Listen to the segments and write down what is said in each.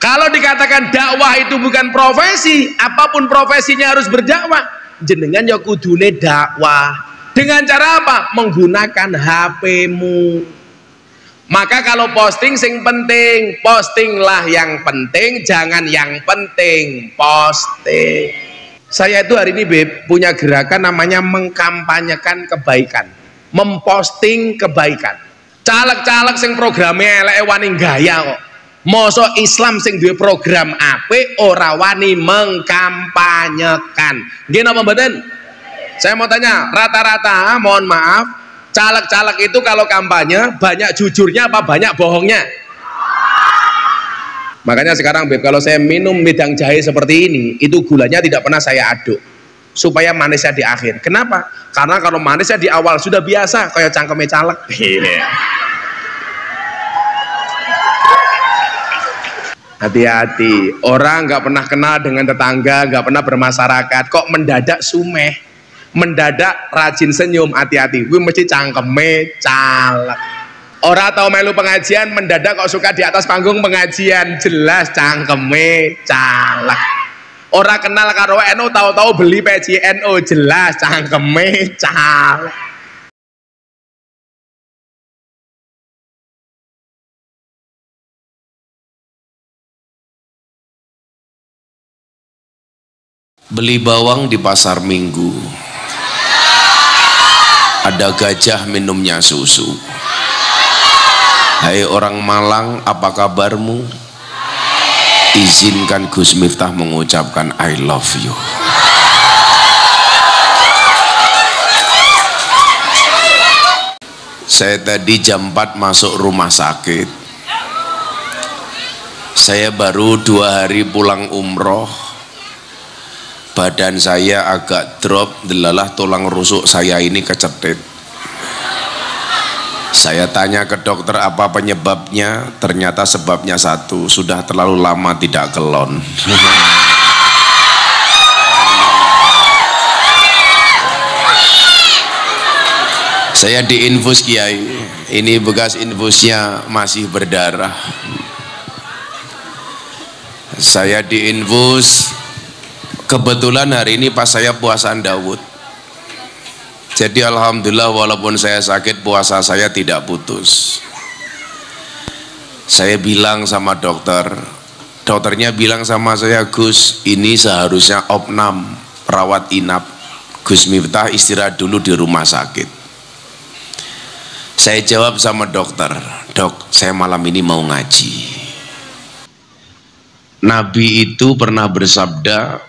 Kalau dikatakan dakwah itu bukan profesi, apapun profesinya harus berdakwah, jenengan ya kudune dakwah. Dengan cara apa? Menggunakan HP-mu. Maka kalau posting sing penting, postinglah yang penting, jangan yang penting posting. Saya itu hari ini punya gerakan namanya mengkampanyekan kebaikan, memposting kebaikan. Caleg-caleg sing programnya elek wani gaya kok. Mosok Islam sing duwe program apik ora wani mengkampanyekan. Nggih napa mboten? Saya mau tanya, rata-rata mohon maaf, caleg-caleg itu kalau kampanye banyak jujurnya apa banyak bohongnya? Makanya sekarang Beb, kalau saya minum wedang jahe seperti ini, itu gulanya tidak pernah saya aduk supaya manisnya di akhir. Kenapa? Karena kalau manisnya di awal sudah biasa kayak cangkeme caleg. Hati-hati, orang nggak pernah kenal dengan tetangga, nggak pernah bermasyarakat, kok mendadak sumeh, mendadak rajin senyum, hati-hati, gue mesti cangkeme caleg. Orang tahu melu pengajian, mendadak kok suka di atas panggung pengajian, jelas cangkeme caleg. Orang kenal karo NU, tahu-tahu beli peci NU, jelas cangkeme caleg. Beli bawang di pasar Minggu, ada gajah minumnya susu. Hai orang Malang, apa kabarmu? Izinkan Gus Miftah mengucapkan I love you. Saya tadi jam 4 masuk rumah sakit. Saya baru 2 hari pulang umroh. Badan saya agak drop, delalah tulang rusuk saya ini kecetit. Saya tanya ke dokter apa penyebabnya, ternyata sebabnya satu, sudah terlalu lama tidak kelon. Saya diinfus Kiai, ini bekas infusnya masih berdarah. Saya diinfus. Kebetulan hari ini pas saya puasaan Daud, jadi alhamdulillah walaupun saya sakit puasa saya tidak putus. Saya bilang sama dokter, dokternya bilang sama saya, Gus ini seharusnya opnam, perawat inap, Gus Miftah istirahat dulu di rumah sakit. Saya jawab sama dokter, dok saya malam ini mau ngaji. Nabi itu pernah bersabda,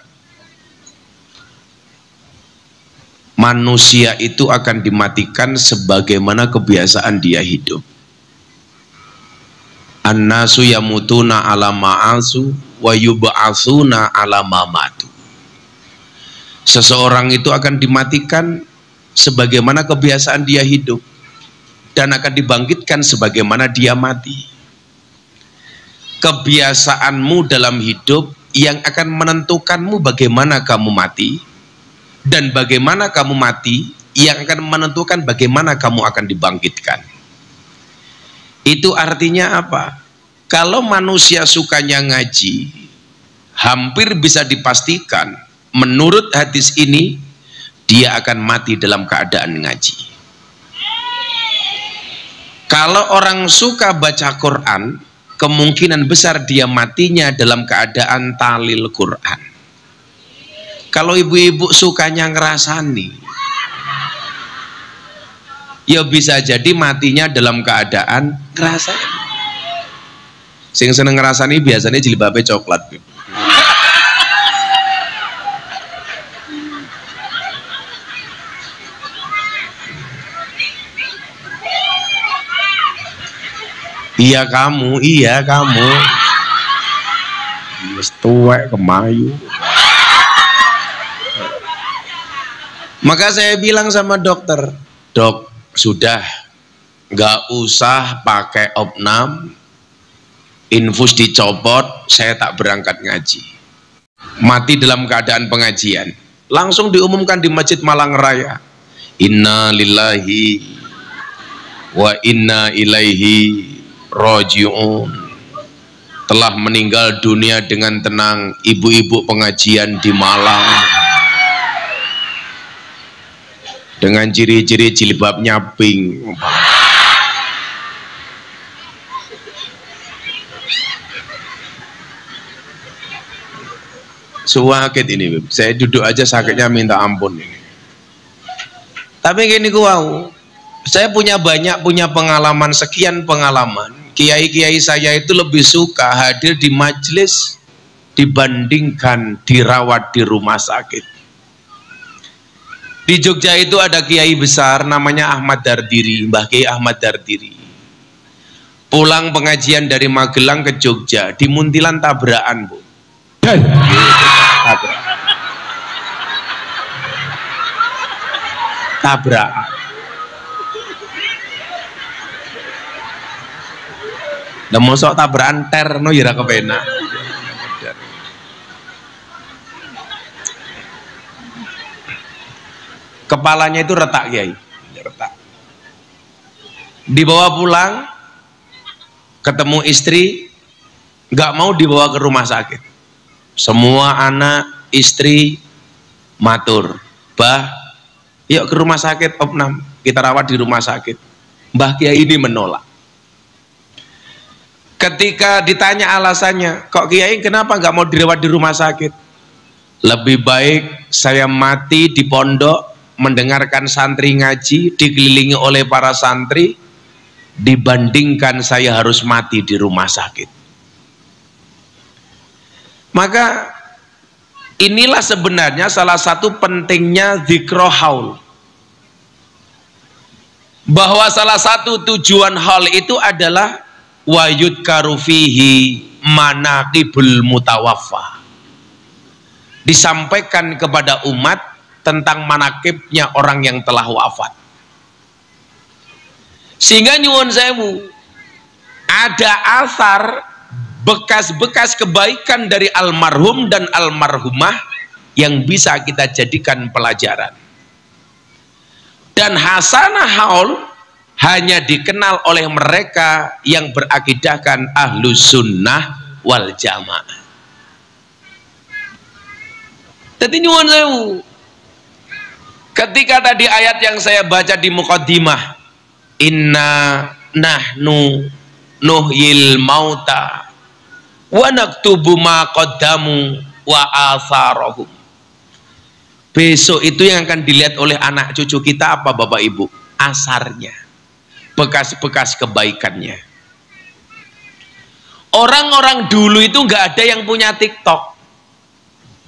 manusia itu akan dimatikan sebagaimana kebiasaan dia hidup. An-nasu yamutuna ala ma'asu wa yub'atsuna ala mamatu. Seseorang itu akan dimatikan sebagaimana kebiasaan dia hidup dan akan dibangkitkan sebagaimana dia mati. Kebiasaanmu dalam hidup yang akan menentukanmu bagaimana kamu mati, dan bagaimana kamu mati yang akan menentukan bagaimana kamu akan dibangkitkan. Itu artinya apa? Kalau manusia sukanya ngaji, hampir bisa dipastikan menurut hadis ini dia akan mati dalam keadaan ngaji. Kalau orang suka baca Quran, kemungkinan besar dia matinya dalam keadaan talil Quran. Kalau ibu-ibu sukanya ngerasani, ya bisa jadi matinya dalam keadaan ngerasani. Sing seneng ngerasani biasanya jilbabnya coklat. Iya kamu. Wis tuwek kemayu. Maka saya bilang sama dokter, dok sudah nggak usah pakai opnam, infus dicopot, saya tak berangkat ngaji. Mati dalam keadaan pengajian. Langsung diumumkan di Masjid Malang Raya, inna lillahi wa inna ilaihi raji'un. telah meninggal dunia dengan tenang ibu-ibu pengajian di Malang dengan ciri-ciri jilbabnya pink. Sakit ini, saya duduk aja sakitnya minta ampun ini. Tapi gini wow, saya punya pengalaman, sekian pengalaman. Kiai-kiai saya itu lebih suka hadir di majelis dibandingkan dirawat di rumah sakit. Di Jogja itu ada kiai besar namanya Ahmad Dardiri, Mbah Kiai Ahmad Dardiri. Pulang pengajian dari Magelang ke Jogja, di Muntilan tabrakan, Bu. Tabrakan. Lah mosok tabrakan terno ya ra kepenak. Kepalanya itu retak, Kiai. Retak. Dibawa pulang, ketemu istri, nggak mau dibawa ke rumah sakit. Semua anak, istri matur, "Bah, yuk ke rumah sakit, opnam, kita rawat di rumah sakit." Mbah Kiai ini menolak. Ketika ditanya alasannya, "Kok Kiai kenapa nggak mau dirawat di rumah sakit?" "Lebih baik saya mati di pondok mendengarkan santri ngaji dikelilingi oleh para santri dibandingkan saya harus mati di rumah sakit." Maka inilah sebenarnya salah satu pentingnya dzikro haul, bahwa salah satu tujuan haul itu adalah wayud karufihi manaqibul mutawaffa, disampaikan kepada umat tentang manakibnya orang yang telah wafat. Sehingga nyuwun sewu, ada asar bekas-bekas kebaikan dari almarhum dan almarhumah yang bisa kita jadikan pelajaran. Dan hasanah haul hanya dikenal oleh mereka yang berakidahkan ahlus sunnah wal jamaah. Jadi nyuwun sewu, ketika tadi ayat yang saya baca di muqaddimah, inna nahnu nuhyil mauta wa naktubu ma qaddamu wa atharahum. Besok itu yang akan dilihat oleh anak cucu kita apa Bapak Ibu? Asarnya, bekas-bekas kebaikannya. Orang-orang dulu itu nggak ada yang punya TikTok.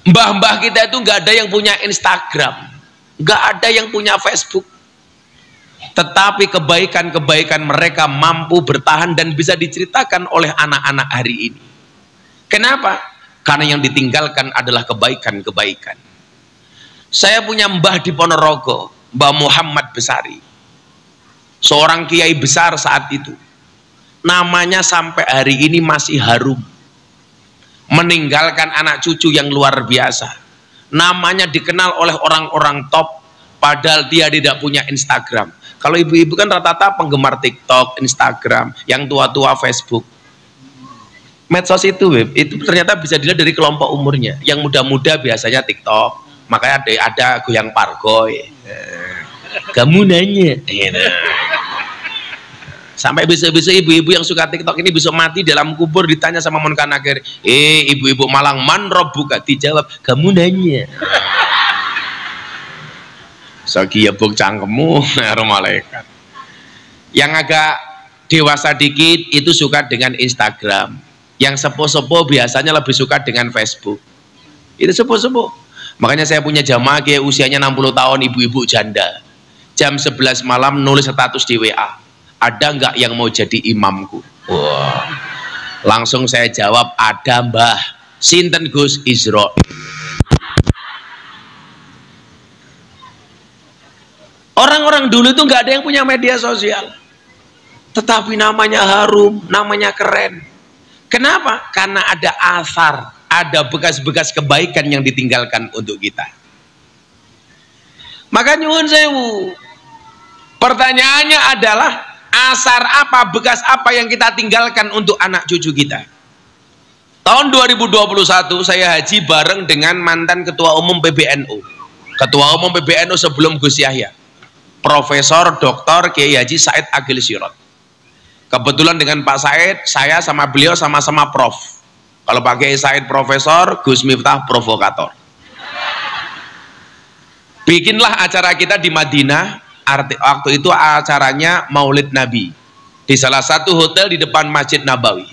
Mbah-mbah kita itu nggak ada yang punya Instagram, nggak ada yang punya Facebook. Tetapi kebaikan-kebaikan mereka mampu bertahan dan bisa diceritakan oleh anak-anak hari ini. Kenapa? Karena yang ditinggalkan adalah kebaikan-kebaikan. Saya punya mbah di Ponorogo, Mbah Muhammad Besari, seorang kiai besar saat itu. Namanya sampai hari ini masih harum. Meninggalkan anak cucu yang luar biasa. Namanya dikenal oleh orang-orang top, padahal dia tidak punya Instagram. Kalau ibu-ibu kan rata-rata penggemar TikTok, Instagram, yang tua-tua Facebook. Medsos itu ternyata bisa dilihat dari kelompok umurnya. Yang muda-muda biasanya TikTok, makanya ada goyang pargoy. Kamu nanya, sampai besok-besok ibu-ibu yang suka TikTok ini besok mati dalam kubur ditanya sama Munkar Nakir, ibu-ibu Malang, man robbuka, dijawab, kamu nanya. Sagi ya buk cangkemmu, malaikat. Yang agak dewasa dikit itu suka dengan Instagram. Yang sepuh-sepuh biasanya lebih suka dengan Facebook. Itu sepuh-sepuh. Makanya saya punya jamaah kayak usianya 60 tahun, ibu-ibu janda. Jam 11 malam nulis status di WA. Ada nggak yang mau jadi imamku? Wah. Langsung saya jawab, ada Mbah. Sinten Gus? Isra. Orang-orang dulu itu nggak ada yang punya media sosial. Tetapi namanya harum, namanya keren. Kenapa? Karena ada asar, ada bekas-bekas kebaikan yang ditinggalkan untuk kita. Maka nyuwun sewu, pertanyaannya adalah asar apa, bekas apa yang kita tinggalkan untuk anak cucu kita. Tahun 2021 saya haji bareng dengan mantan ketua umum PBNU. Ketua umum PBNU sebelum Gus Yahya, Profesor Dr. Kiai Haji Said Agil Sirot. Kebetulan dengan Pak Said, saya sama beliau sama-sama prof. Kalau Pak Kiai Said profesor, Gus Miftah provokator. Bikinlah acara kita di Madinah. Waktu itu acaranya Maulid Nabi di salah satu hotel di depan Masjid Nabawi.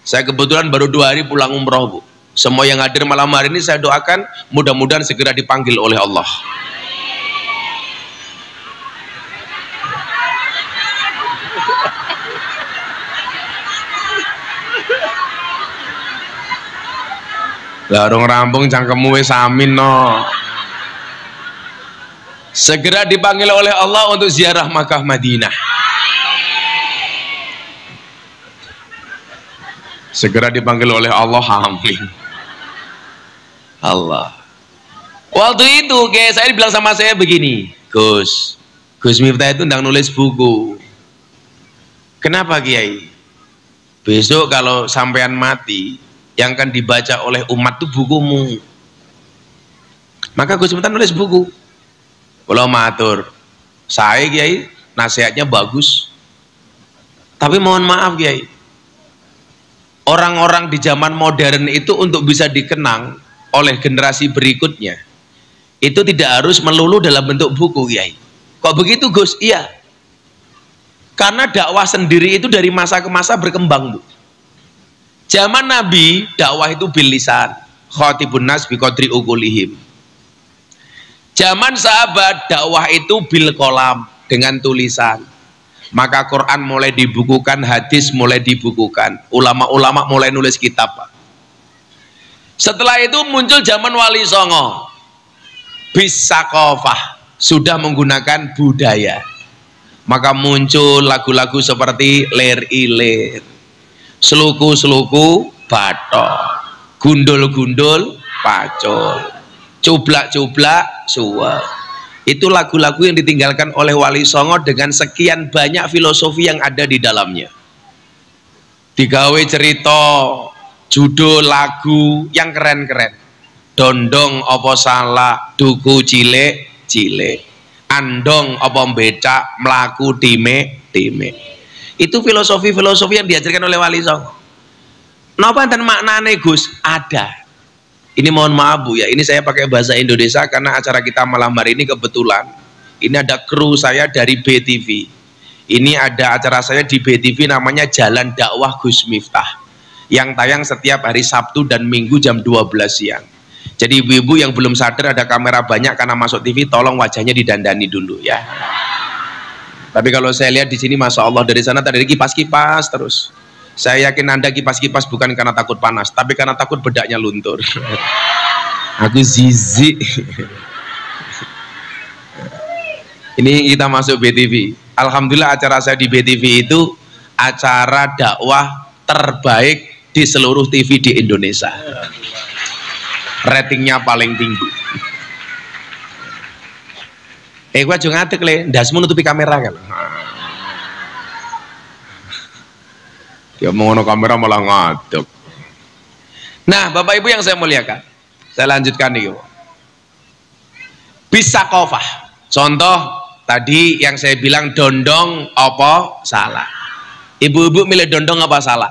Saya kebetulan baru 2 hari pulang umroh, Bu. Semua yang hadir malam hari ini saya doakan mudah-mudahan segera dipanggil oleh Allah. Larung rampung cangkemmu wis amin no. Segera dipanggil oleh Allah untuk ziarah Makkah Madinah. Segera dipanggil oleh Allah, amin. Allah. Waktu itu kayak saya bilang sama saya begini, Gus Miftah itu ndang nulis buku. Kenapa Kiai? Besok kalau sampean mati, yang akan dibaca oleh umat itu bukumu. Maka Gus Miftah nulis buku. Kalau matur, saya Kiai nasihatnya bagus, tapi mohon maaf Kiai, orang-orang di zaman modern itu untuk bisa dikenang oleh generasi berikutnya itu tidak harus melulu dalam bentuk buku Kiai. Kok begitu Gus? Iya, karena dakwah sendiri itu dari masa ke masa berkembang, Bu. Zaman Nabi dakwah itu bil lisan, khatibun nas bi qadri uqulihim. Zaman sahabat dakwah itu bil kolam, dengan tulisan. Maka Quran mulai dibukukan, hadis mulai dibukukan, ulama-ulama mulai nulis kitab. Setelah itu muncul zaman Wali Songo, bisakofah, sudah menggunakan budaya. Maka muncul lagu-lagu seperti Ler Ilir, Seluku-seluku batok, Gundul-gundul pacul, Cublak-cublak suwek. Itu lagu-lagu yang ditinggalkan oleh Wali Songo dengan sekian banyak filosofi yang ada di dalamnya. Digawe cerita, judul lagu yang keren-keren. Dondong apa salah, duku cilik-cilik, andong apa becak, melaku time-time. Itu filosofi-filosofi yang diajarkan oleh Wali Songo. Napa enten maknane Gus? Ada. Ini mohon maaf Bu ya, ini saya pakai bahasa Indonesia karena acara kita malam hari ini kebetulan ini ada kru saya dari BTV. Ini ada acara saya di BTV namanya Jalan Dakwah Gus Miftah yang tayang setiap hari Sabtu dan Minggu jam 12 siang. Jadi ibu-ibu yang belum sadar ada kamera banyak karena masuk TV, tolong wajahnya didandani dulu ya. Tapi kalau saya lihat di sini Masya Allah, dari sana tadi kipas-kipas terus. Saya yakin Anda kipas-kipas bukan karena takut panas, tapi karena takut bedaknya luntur. Aku zizi. Ini kita masuk BTV. Alhamdulillah acara saya di BTV itu acara dakwah terbaik di seluruh TV di Indonesia. Ratingnya paling tinggi. Gua juga ngatek le, ndasmu nutupi kamera kan. Ya mau ngono kamera malah ngaduk. Nah, Bapak Ibu yang saya muliakan, saya lanjutkan nih. Bisa kofah. Contoh tadi yang saya bilang dondong apa salah. Ibu-ibu milih dondong apa salah?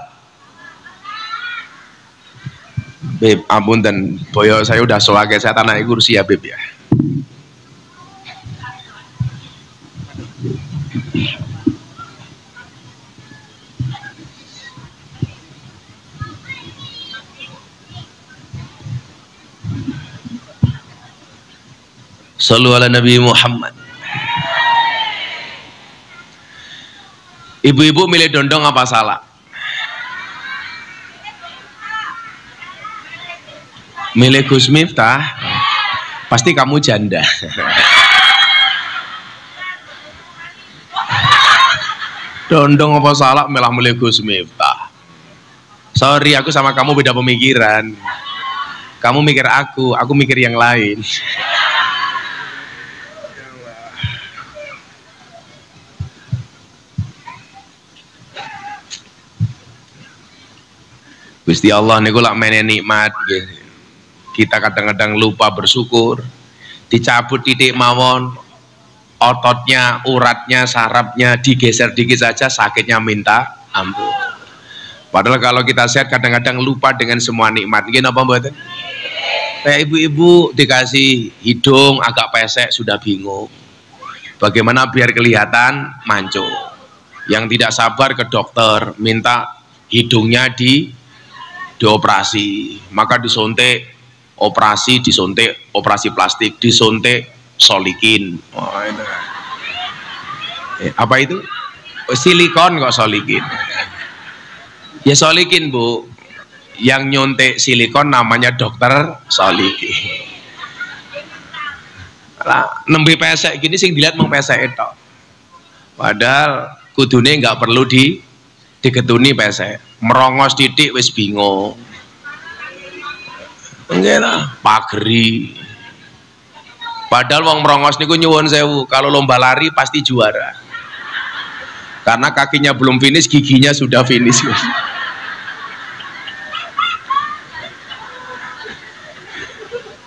Beb, ampun dan boyo saya udah soage, saya tanah kursi ya Beb ya. Sallu ala Nabi Muhammad. Ibu-ibu milih dondong apa salah? Milih Gus Miftah, pasti kamu janda. Dondong apa salah malah milih Gus Miftah. Sorry, aku sama kamu beda pemikiran. Kamu mikir aku mikir yang lain. Gusti Allah niku lak mene nikmat nggih. Kita kadang-kadang lupa bersyukur. Dicabut titik mawon, ototnya, uratnya, sarafnya digeser dikit saja sakitnya minta ampun. Padahal kalau kita sehat kadang-kadang lupa dengan semua nikmat. Nggih napa mboten? Kayak ibu-ibu dikasih hidung agak pesek sudah bingung. Bagaimana biar kelihatan mancung. Yang tidak sabar ke dokter minta hidungnya dioperasi, maka disuntik operasi plastik, disuntik solikin. Oh, itu. Apa itu? Silikon kok solikin? Ya solikin Bu. Yang nyuntik silikon namanya dokter solikin. Lah nembe pesek gini sing dilihat mung pesek itu. Padahal kudune nggak perlu digetuni pesek. Merongos titik wis bingung. Nggih lah, pageri. Padahal wong merongos niku nyuwun sewu, kalau lomba lari pasti juara. Karena kakinya belum finish, giginya sudah finish.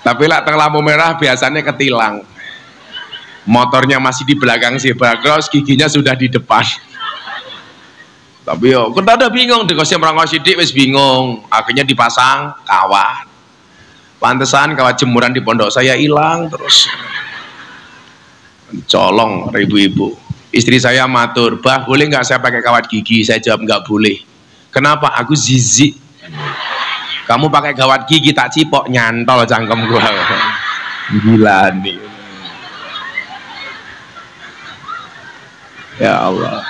Tapi lah teng lampu merah biasanya ketilang. Motornya masih di belakang zebra cross, giginya sudah di depan. Tapi yo kita udah bingung, dekosnya merongos sidik wis bingung, akhirnya dipasang kawat. Pantesan kawat jemuran di pondok saya hilang terus. Colong ibu-ibu. Istri saya matur, "Bah, boleh nggak saya pakai kawat gigi?" Saya jawab nggak boleh. Kenapa? Aku zizi. Kamu pakai kawat gigi tak cipok nyantol cangkem gua. Gila nih. Ya Allah.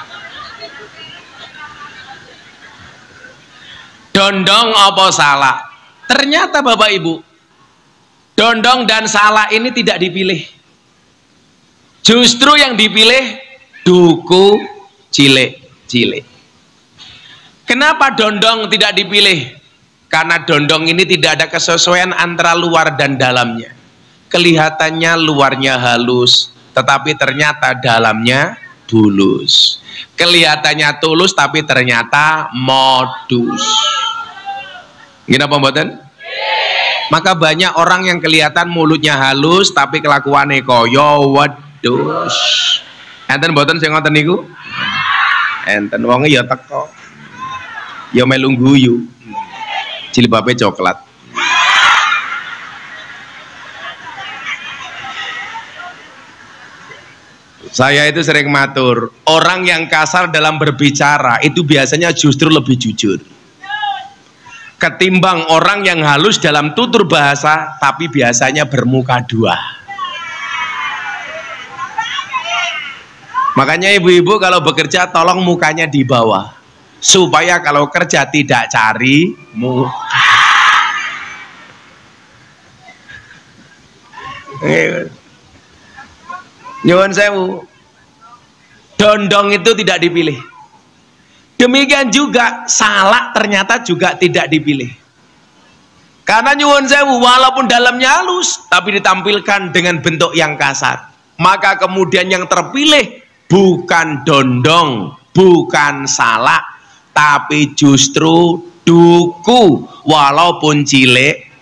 Dondong apa salah? Ternyata Bapak Ibu, dondong dan salah ini tidak dipilih. Justru yang dipilih duku cilik. Kenapa dondong tidak dipilih? Karena dondong ini tidak ada kesesuaian antara luar dan dalamnya. Kelihatannya luarnya halus, tetapi ternyata dalamnya bulus. Kelihatannya tulus, tapi ternyata modus. Gini apa mboten? Maka banyak orang yang kelihatan mulutnya halus tapi kelakuannya koyo wedus. Enten mboten sing ngoten niku? Enten wonge ya teko. Ya melu guyu. Jilbabe coklat. Saya itu sering matur, orang yang kasar dalam berbicara itu biasanya justru lebih jujur ketimbang orang yang halus dalam tutur bahasa tapi biasanya bermuka dua. Makanya ibu-ibu kalau bekerja tolong mukanya di bawah supaya kalau kerja tidak cari muka. Nyuwun sewu, dondong itu tidak dipilih. Demikian juga salah ternyata juga tidak dipilih. Karena nyuwun sewu, walaupun dalamnya halus tapi ditampilkan dengan bentuk yang kasar, maka kemudian yang terpilih bukan dondong, bukan salah, tapi justru duku walaupun cilik.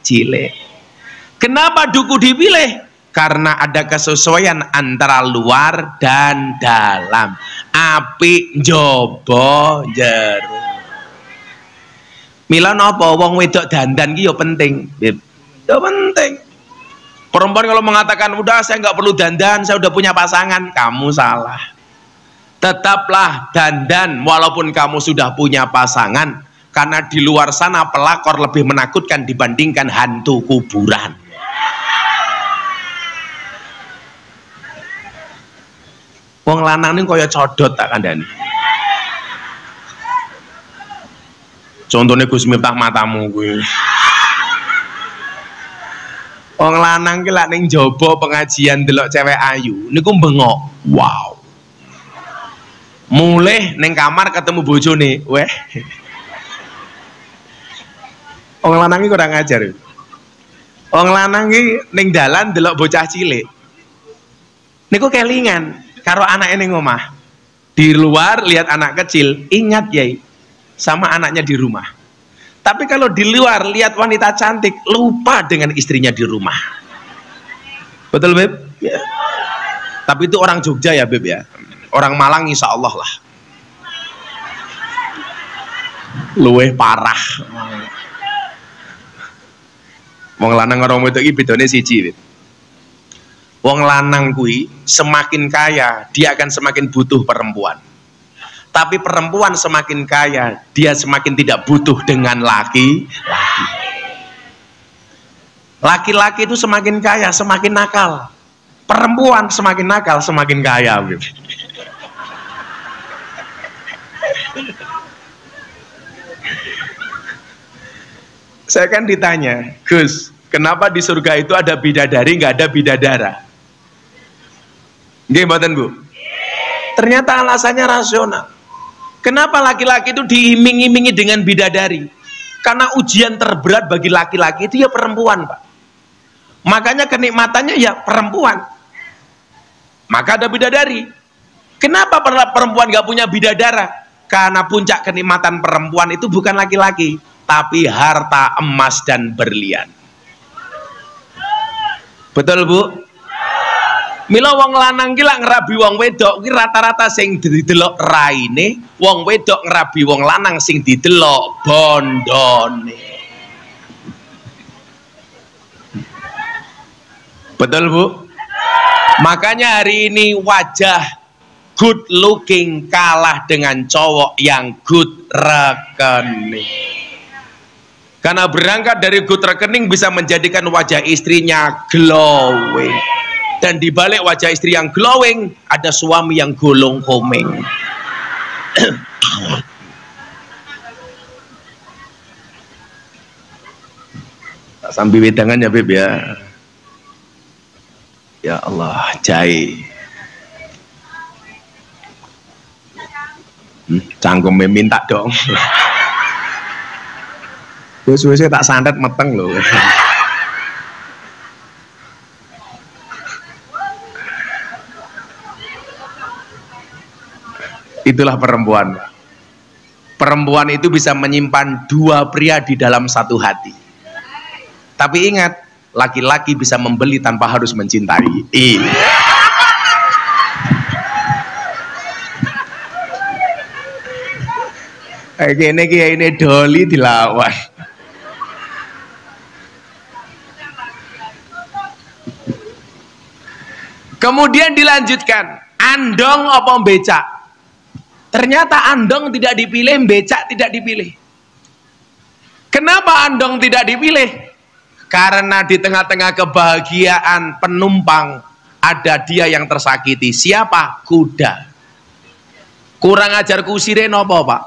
Kenapa duku dipilih? Karena ada kesesuaian antara luar dan dalam. Apik njaba jero. Mila napa wong wedok dandan ki ya penting, Beb. Ya penting. Perempuan kalau mengatakan udah saya nggak perlu dandan, saya udah punya pasangan, kamu salah. Tetaplah dandan walaupun kamu sudah punya pasangan, karena di luar sana pelakor lebih menakutkan dibandingkan hantu kuburan. Wong lanang ini kaya codot tak kandhani. Contohnya Gus Miftah matamu kuwi. Wong lanang ki lak ning jaba pengajian delok cewek ayu niku bengok. Wow. Mulih ning kamar ketemu bojone, weh. Wong lanang iki kurang ajar. Wong lanang ki ning dalan delok bocah cilik. Niku kelingan karo anaknya ning omah. Di luar lihat anak kecil, ingat Yai sama anaknya di rumah. Tapi kalau di luar lihat wanita cantik, lupa dengan istrinya di rumah. Betul, Beb? Ya. Tapi itu orang Jogja ya, Beb ya. Orang Malang insya Allah lah. Luweh parah. Wong lanang orang wedok iki bedane siji. Wong lanang kuwi semakin kaya, dia akan semakin butuh perempuan. Tapi perempuan semakin kaya, dia semakin tidak butuh dengan laki-laki. Laki-laki itu semakin kaya, semakin nakal. Perempuan semakin nakal, semakin kaya. Saya kan ditanya, Gus, kenapa di surga itu ada bidadari, nggak ada bidadara? Nggih mboten, Bu? Ternyata alasannya rasional. Kenapa laki-laki itu diiming-imingi dengan bidadari? Karena ujian terberat bagi laki-laki itu ya perempuan, Pak. Makanya kenikmatannya ya perempuan. Maka ada bidadari. Kenapa perempuan nggak punya bidadara? Karena puncak kenikmatan perempuan itu bukan laki-laki, tapi harta emas dan berlian. Betul, Bu? Mila wong lanang ki lak ngrabi wong wedok ki rata-rata sing didelok raine, wong wedok ngrabi wong lanang sing didelok bondone. Betul, Bu? Makanya hari ini wajah good looking kalah dengan cowok yang good rekening. Karena berangkat dari good rekening bisa menjadikan wajah istrinya glowing. Dan di balik wajah istri yang glowing ada suami yang golong komeng. Sambil wedangan ya, Beb ya. Ya Allah, jai. Cangkem minta dong. Suwe-suwe tak santet meteng loh. Itulah perempuan. Perempuan itu bisa menyimpan dua pria di dalam satu hati. Tapi ingat, laki-laki bisa membeli tanpa harus mencintai. Ini doli dilawan. Kemudian dilanjutkan, andong apa becak? Ternyata andong tidak dipilih, becak tidak dipilih. Kenapa andong tidak dipilih? Karena di tengah-tengah kebahagiaan penumpang ada dia yang tersakiti. Siapa? Kuda. Kurang ajar kusire nopo, Pak?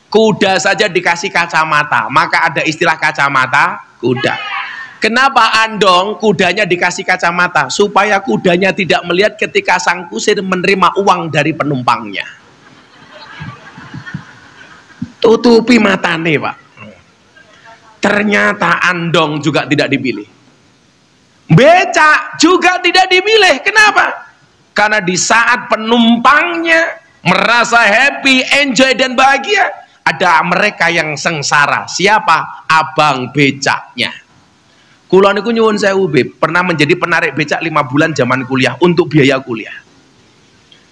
Kuda saja dikasih kacamata, maka ada istilah kacamata kuda. Kenapa andong kudanya dikasih kacamata? Supaya kudanya tidak melihat ketika sang kusir menerima uang dari penumpangnya. Tutupi matane, Pak. Ternyata andong juga tidak dipilih. Becak juga tidak dipilih. Kenapa? Karena di saat penumpangnya merasa happy, enjoy dan bahagia, ada mereka yang sengsara. Siapa? Abang becaknya. Kula niku nyuwun sewu, Beb, pernah menjadi penarik becak 5 bulan zaman kuliah untuk biaya kuliah.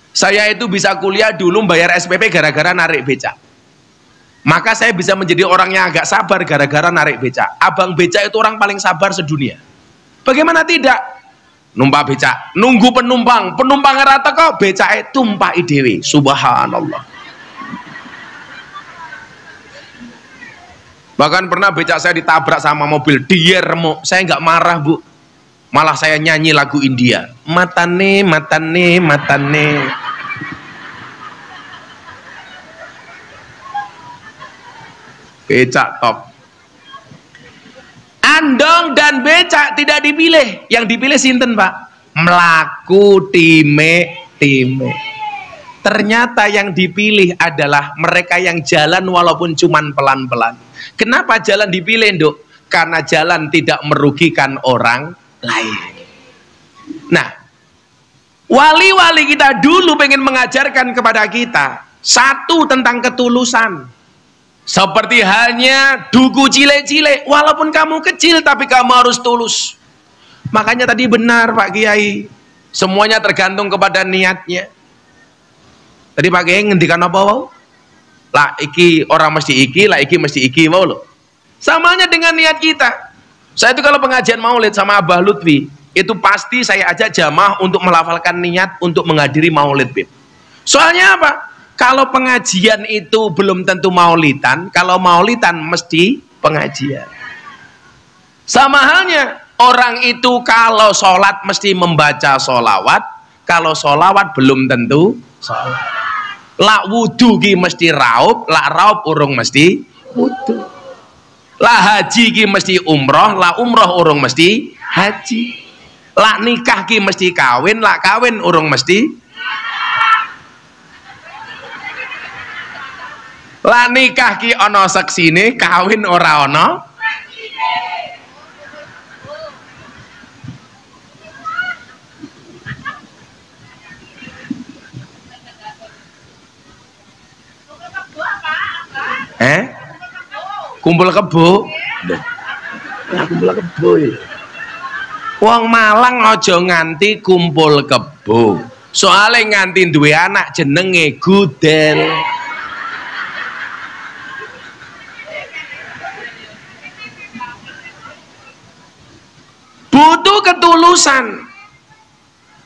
Saya itu bisa kuliah dulu bayar SPP gara-gara narik becak. Maka saya bisa menjadi orang yang agak sabar gara-gara narik becak. Abang becak itu orang paling sabar sedunia. Bagaimana tidak? Numpak becak, nunggu penumpang, penumpang rata kok becake tumpaki dhewe. Subhanallah. Bahkan pernah becak saya ditabrak sama mobil, dia remuk. Saya nggak marah, Bu. Malah saya nyanyi lagu India. Matane, matane, matane. Becak top. Andong dan becak tidak dipilih. Yang dipilih sinten, Pak? Melaku time. Ternyata yang dipilih adalah mereka yang jalan walaupun cuman pelan-pelan. Kenapa jalan dipilih, Nduk? Karena jalan tidak merugikan orang lain. Nah, wali-wali kita dulu pengen mengajarkan kepada kita satu tentang ketulusan. Seperti halnya duku cile-cile, walaupun kamu kecil tapi kamu harus tulus. Makanya tadi benar Pak Kiai, semuanya tergantung kepada niatnya. Tadi Pak Kiai ngendikan apa wau? Lah iki orang mesti iki, lah iki mesti iki wau loh. Samanya dengan niat kita. Saya itu kalau pengajian maulid sama Abah Lutfi, itu pasti saya ajak jamaah untuk melafalkan niat untuk menghadiri maulid, Bib. Soalnya apa? Kalau pengajian itu belum tentu maulidan, kalau maulidan mesti pengajian. Sama halnya, orang itu kalau sholat mesti membaca sholawat, kalau sholawat belum tentu sholat. Lah wudu ki mesti raup, lah raup urung mesti wudu. Lah haji ki mesti umroh, lah umroh urung mesti haji. Lah nikah ki mesti kawin, lah kawin urung mesti. Lah nikah ki ana seksine, kawin ora ana. Kumpul kebo. Nah, kumpul kebo ya. Wong Malang aja nganti kumpul kebo. Soale nganti duwe anak jenenge Gudel. Butuh ketulusan.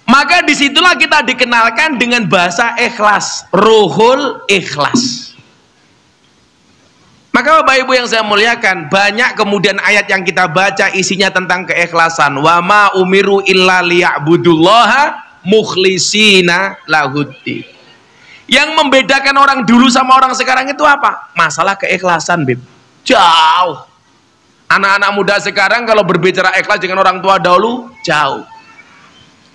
Maka disitulah kita dikenalkan dengan bahasa ikhlas, ruhul ikhlas. Maka Bapak Ibu yang saya muliakan, banyak kemudian ayat yang kita baca isinya tentang keikhlasan. Wa ma umiru illa liya'budullaha mukhlisina lahuddin. Yang membedakan orang dulu sama orang sekarang itu apa? Masalah keikhlasan, Bib. Jauh. Anak-anak muda sekarang kalau berbicara ikhlas dengan orang tua dahulu, jauh.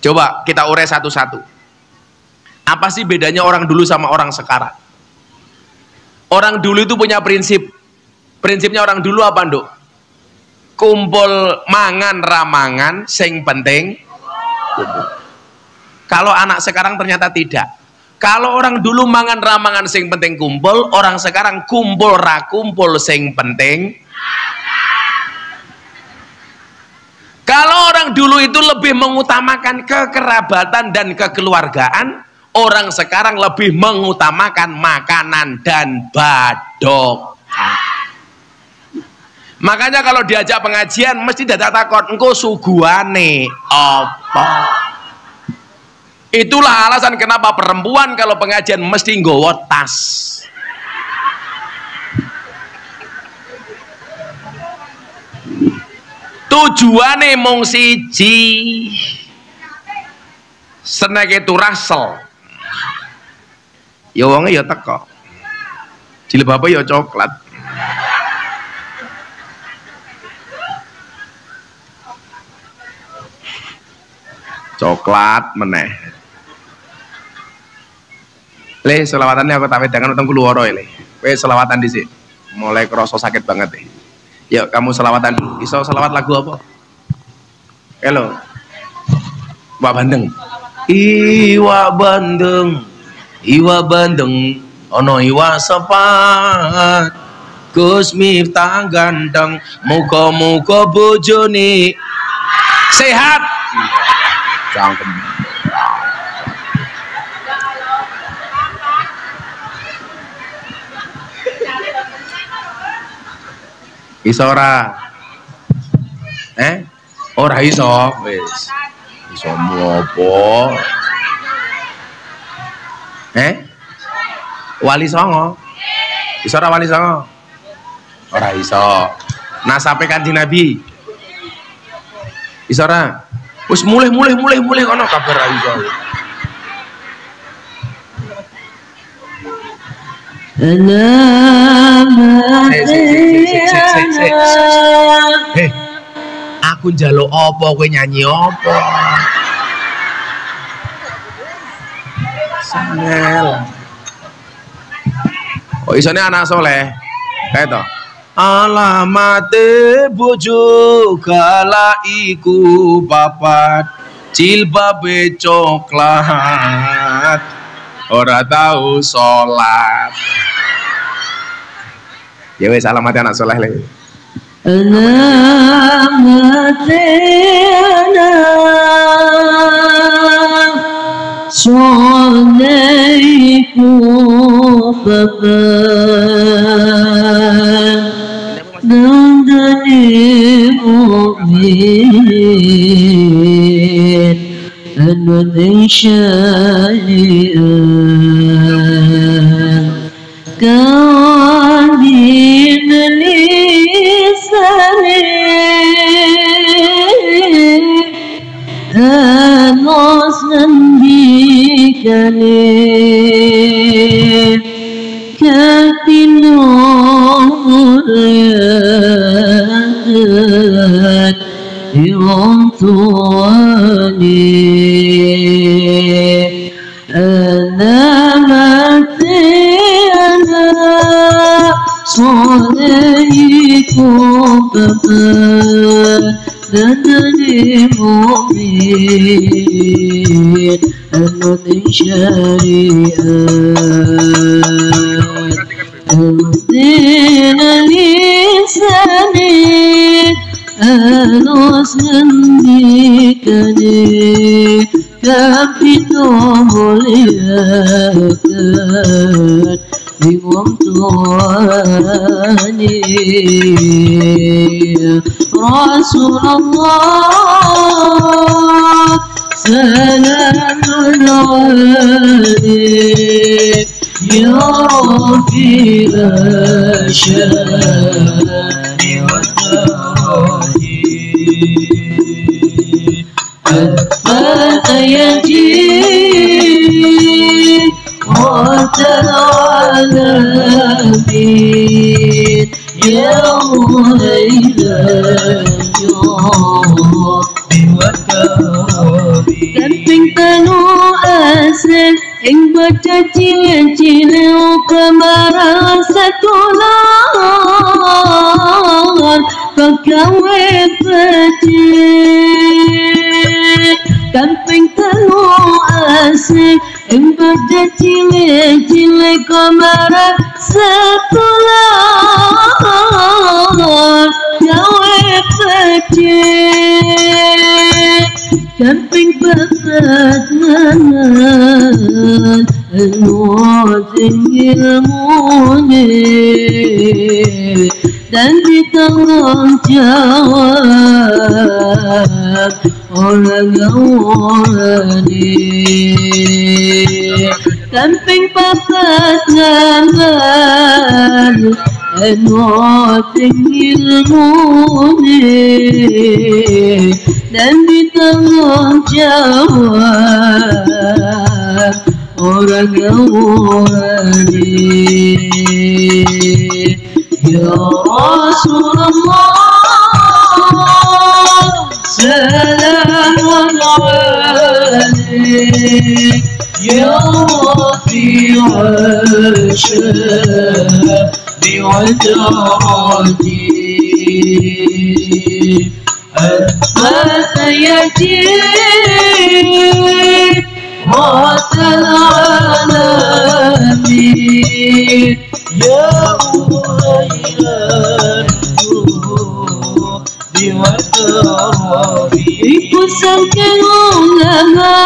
Coba kita urai satu-satu. Apa sih bedanya orang dulu sama orang sekarang? Orang dulu itu punya prinsip. Prinsipnya orang dulu apa, Nduk? Kumpul mangan ramangan, sing penting kumpul. Kalau anak sekarang ternyata tidak. Kalau orang dulu mangan ramangan sing penting kumpul, orang sekarang kumpul ra kumpul sing penting. Kalau orang dulu itu lebih mengutamakan kekerabatan dan kekeluargaan, orang sekarang lebih mengutamakan makanan dan badok. Makanya kalau diajak pengajian mesti dadak takon, engko suguhane apa? Itulah alasan kenapa perempuan kalau pengajian mesti nggawa tas. Tujuane mung siji. Seneke itu rasel. Ya wonge ya teko. Jilbabe ya coklat. Coklat meneh. Le selawatannya aku tak wedangan utang kuluwara le. Kowe selawatan dhisik. Mulai kerasa sakit banget deh. Yuk kamu selawatan dulu. Iso selawat lagu apa? Halo. Wak Bandeng. Iwa Bandeng. Iwa Bandeng. Ono iwa sepat. Gus Miftah ganteng. Muga-muga bojone sehat. Cangkem. Iso ora? Ora iso, wis. Iso mopo? Wali Songo. Iso ora Wali Songo? Ora iso. Nasabe Kanjeng Nabi. Iso ora? Wis mulih kono kabar ra iso. Aku njaluk apa kowe nyanyi apa? Sangel. Oh isone anak soleh. Kae to. Alamate bojo gala iku papat jilbabe coklat ora tahu salat. Ya wes alamat anak soleh le. Alamat anak solehku Bapa dan dari mukmin Indonesia kawan di lisani anos nandikani katinurayakan iong tuani alamati anak solehiku Bapa dan dari mukmin Indonesia Al-Dina lisani anos nandikani kapito muliakan Bingwang tuani Rasulullah salamun alaik Ya Rabbi asyani wa taraji Al-Fatayajid Al-Alamin Ya Kamping tanu asal ing baca cile-cile kamara satulan pagawe pecik kamping tanu asal ing baca cile-cile kamara satulan gawe pecik kamping bakat nanan nuatin ilmuni dan di tanggung jawab orang awani kamping bakat nanan nuatin ilmuni dan ditanggung jawab orang awani Ya Rasulullah salamun alaik Ya Rabbi asyani wa taraji Al-Fatayajid Al-Alamin Ya Ulaylan Diwatarabi Iku sangking ulama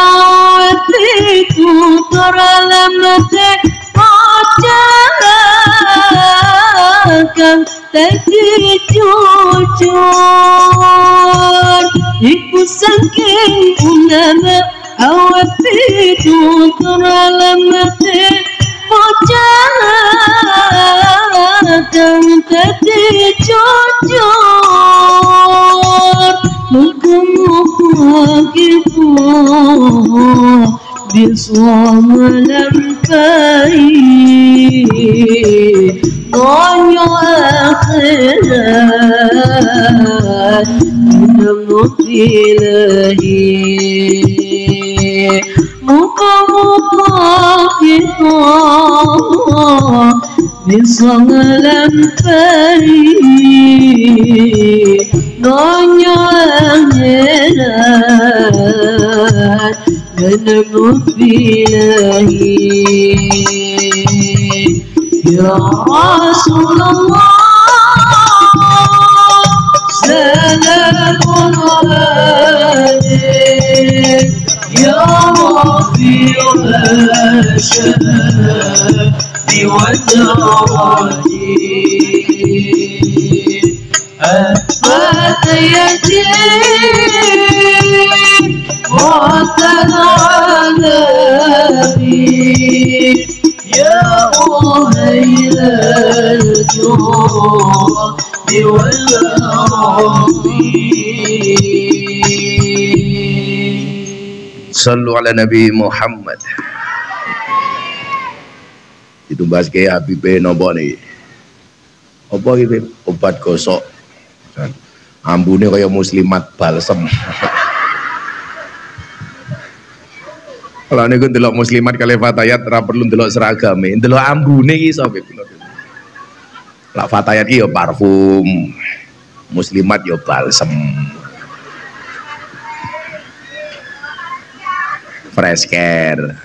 Watiku teralamate Majakan Tadi jujur Iku sangking ulama Awatiku teralamate Majakan Tadi jujur Muka-muka gitu Bisa melampai Dunia akhirat Menengok ilahi Muka-muka kita Bisa melampai Dunia akhirat Menengok ilahi Ya Rasulullah يا رفيع الشهد والتراجيم أثبت يتيم وتنعلى فيه يا أهيل الجود والأراضي. Sallu ala Nabi Muhammad. Itu bahas kayak Habib nopo nih. Apa gitu? Obat gosok. Ambune kaya muslimat balsem. Kalau niku ndelok muslimat kali fatayat ora perlu ndelok seragame, ndelok ambune iki iso Habib. Lah fatayat iki ya parfum. Muslimat ya balsem. Fresh care.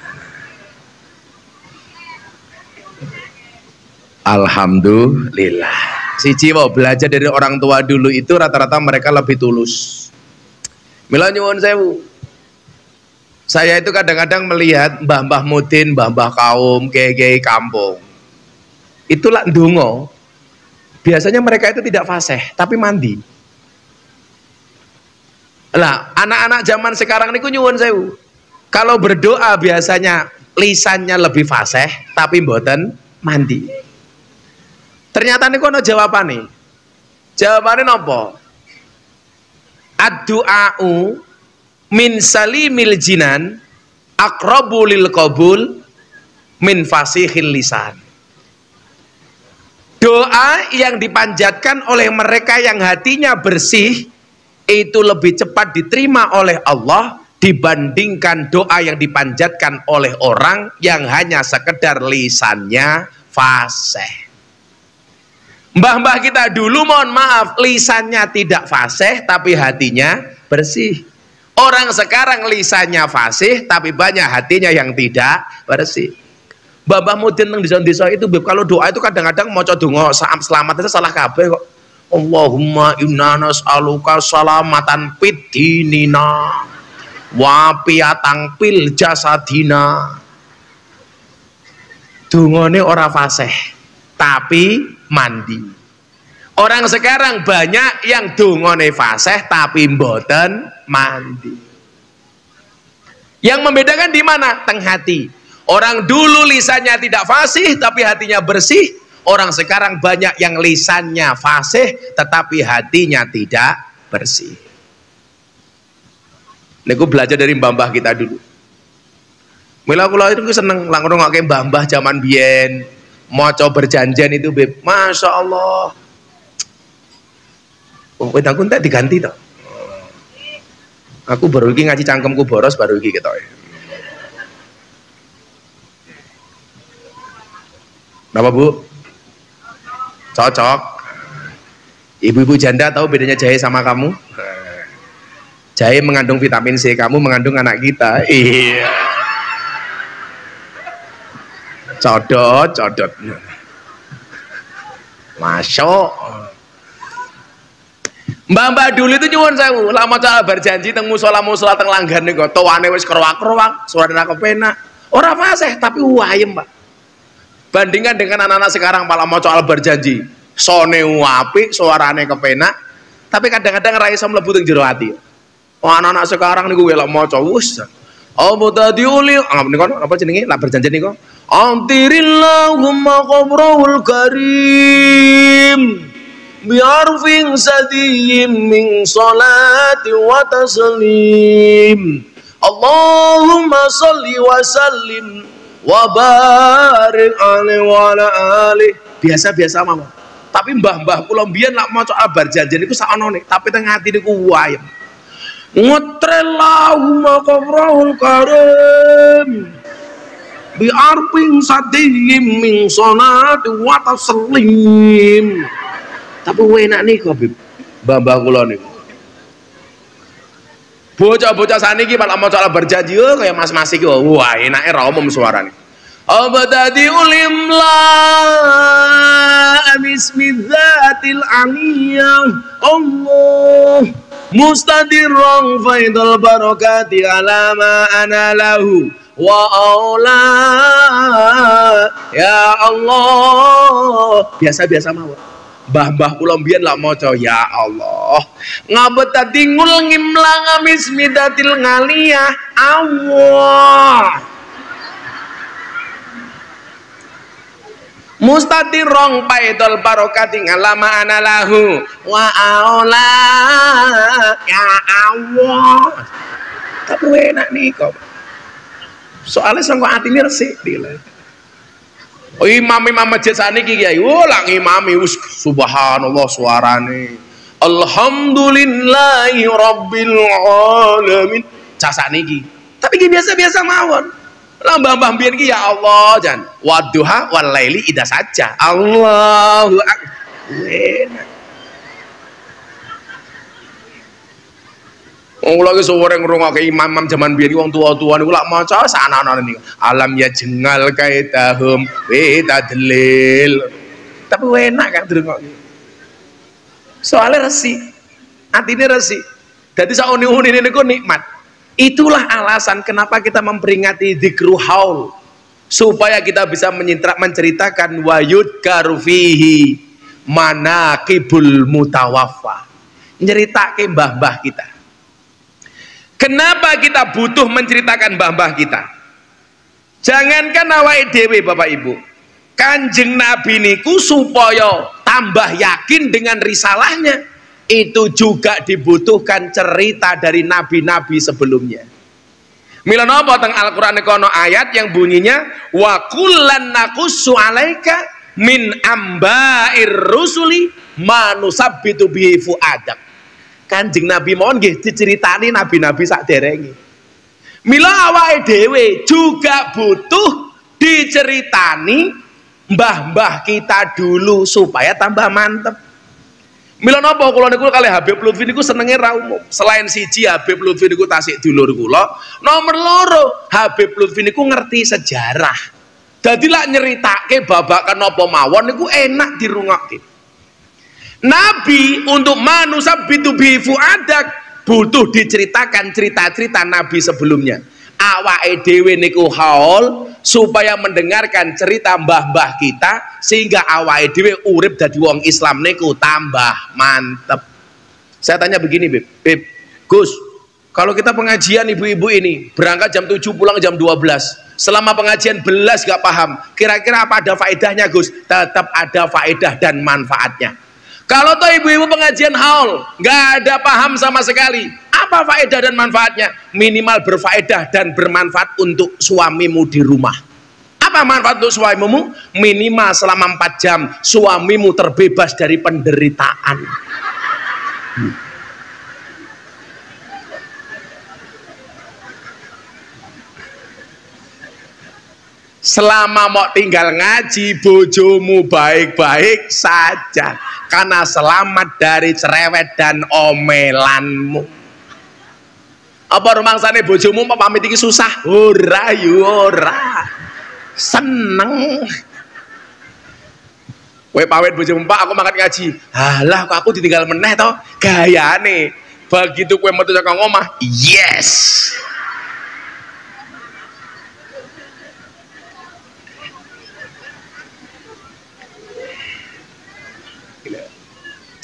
Alhamdulillah. Siji mau belajar dari orang tua dulu itu rata-rata mereka lebih tulus. Mila nyuwun sewu. Saya itu kadang-kadang melihat mbah-mbah mudin, mbah-mbah kaum, kiai-kiai kampung. Itulah ndonga. Biasanya mereka itu tidak fasih, tapi mandi. Lah, anak-anak zaman sekarang niku nyuwun sewu. Kalau berdoa biasanya lisannya lebih fasih, tapi mboten mandi. Ternyata niku ono jawabane. Jawabane napa? Ad-du'a'u min salimil jinan aqrabu lil qabul min fasihil lisan. Doa yang dipanjatkan oleh mereka yang hatinya bersih itu lebih cepat diterima oleh Allah dibandingkan doa yang dipanjatkan oleh orang yang hanya sekedar lisannya fasih. Mbah-mbah kita dulu mohon maaf lisannya tidak fasih tapi hatinya bersih. Orang sekarang lisannya fasih tapi banyak hatinya yang tidak bersih. Mbah-mbah mudin nang desa-desa itu kalau doa itu kadang-kadang maca donga selamat itu salah kabeh kok. Allahumma inna nas'aluka salamatan fid dinina wa piatang pil jasadina. Dungane ora fasih tapi mandi. Orang sekarang banyak yang dungane fasih tapi mboten mandi. Yang membedakan di mana? Teng hati. Orang dulu lisannya tidak fasih tapi hatinya bersih. Orang sekarang banyak yang lisannya fasih tetapi hatinya tidak bersih. Niku belajar dari mbah-mbah kita dulu. Mila kula itu seneng lang ngrungokke mbah-mbah zaman biyen maca berjanjian itu Beb. Masya Allah. Oh, wedangku entek diganti toh. Aku baru iki ngaji cangkemku boros baru iki ketoke. Napa Bu? Cocok. Ibu-ibu janda tahu bedanya jahe sama kamu? Jahe mengandung vitamin C, kamu mengandung anak kita. Iya. Codot. Masuk. Mbah-mbah dulu itu nyuwun sewu, lama cara berjanji teng musola-musola teng langgar niku, tuwane wis kerwak-kerwak, suarane kepenak. Ora fasih tapi wayem, Pak. Bandingkan dengan anak-anak sekarang malah maca berjanji, sone apik, suarane kepenak, tapi kadang-kadang ra iso mlebu teng jero ati. Oh, anak-anak sekarang niku welok maca wis. Apa tadi uli, apa jenenge? Lah berjanji niku. Antirillahumma qabrul karim. Biarfing sadiyim min salati wa taslim. Allahumma salli wa sallim wa barik alaihi wa ala alihi. Biasa-biasa mawon. Tapi mbah-mbah kula mbiyen lak maca berjanji niku sakonone, tapi teng ati niku wayem. Ngutrillahumma qabrul karim. Biarfing sadiyim min salati wa taslim. Tapi enak nih Habib, mbah-mbah kula niku. Bocah-bocah saniki malah maca berjanji kayak mas-mas iki. Wah, enake ra umum suarane. Abtadi'ul imla bismidzatil aliyah Allah mustadirran faidul barakati ala ma ana lahu wa aula ya Allah. Biasa-biasa mawon mbah-mbah kula mbiyen lak maca ya Allah ngabet tadi ngul ngimlang mismidatil ngaliyah Allah mustadirong paidol barokati ngalama ana lahu wa aula ya Allah. Tapi enak nih kok soalnya sangko atine resik dile. Oh imam-imam masjid saniki kiai lah ngimami wis subhanallah suarane alhamdulillahi rabbil alamin cah saniki. Tapi ki biasa-biasa mawon. Lah mbah-mbah mbiyen ki ya Allah jan wadduha wal laili idza saja Allahu akbar. Wong lagi sore ngrungokke imam-imam zaman biyen wong tua-tua niku lak maca sanana niku. Alam ya jengal kaitahum wa tadlil. Tapi enak kan ngrungokke. Soale resik. Atine resik. Dadi sak uni-unine niku nikmat. Itulah alasan kenapa kita memperingati dzikru haul supaya kita bisa menceritakan wayud karufihi manaqibul mutawaffa. Nyeritake mbah-mbah kita. Kenapa kita butuh menceritakan mbah-mbah kita? Jangankan awake dhewe Bapak Ibu. Kanjeng Nabi niku supaya tambah yakin dengan risalahnya, itu juga dibutuhkan cerita dari nabi-nabi sebelumnya. Mila napa teng Al-Qur'an kono ayat yang bunyinya wa kullan naqussu 'alaika min amba'ir rusuli ma nusabbitu bihi fuadak. Kanjeng Nabi mohon nggih diceritani nabi-nabi sakderenge. Mila awake dhewe juga butuh diceritani mbah-mbah kita dulu supaya tambah mantep. Mila napa kula niku kalih Habib Lutfi niku senenge ra umum. Selain siji Habib Lutfi niku tasik dulur kula, nomor loro Habib Lutfi niku ngerti sejarah. Dadi lak nyeritake babakan napa mawon niku enak dirungokke. Nabi untuk manusia bitubi fuadak butuh diceritakan cerita-cerita Nabi sebelumnya. Awake dhewe niku haul supaya mendengarkan cerita mbah-mbah kita sehingga awake dhewe urip dadi wong Islam niku tambah mantep. Saya tanya begini, Beb, Gus, kalau kita pengajian ibu-ibu ini berangkat jam 7 pulang jam 12, selama pengajian belas gak paham, kira-kira apa ada faedahnya, Gus? Tetap ada faedah dan manfaatnya. Kalau toh ibu-ibu pengajian haul nggak ada paham sama sekali, apa faedah dan manfaatnya? Minimal berfaedah dan bermanfaat untuk suamimu di rumah. Apa manfaat untuk suamimu? Minimal selama 4 jam suamimu terbebas dari penderitaan. Selama mau tinggal ngaji bojomu baik-baik saja karena selamat dari cerewet dan omelanmu. Apa rumangsane bojomu pamit iki susah? Ora yo ora. Seneng. Kowe pamit bojomu, Pak, aku mangkat ngaji. Halah kok aku ditinggal meneh to? Gayane. Begitu kowe metu saka omah, yes.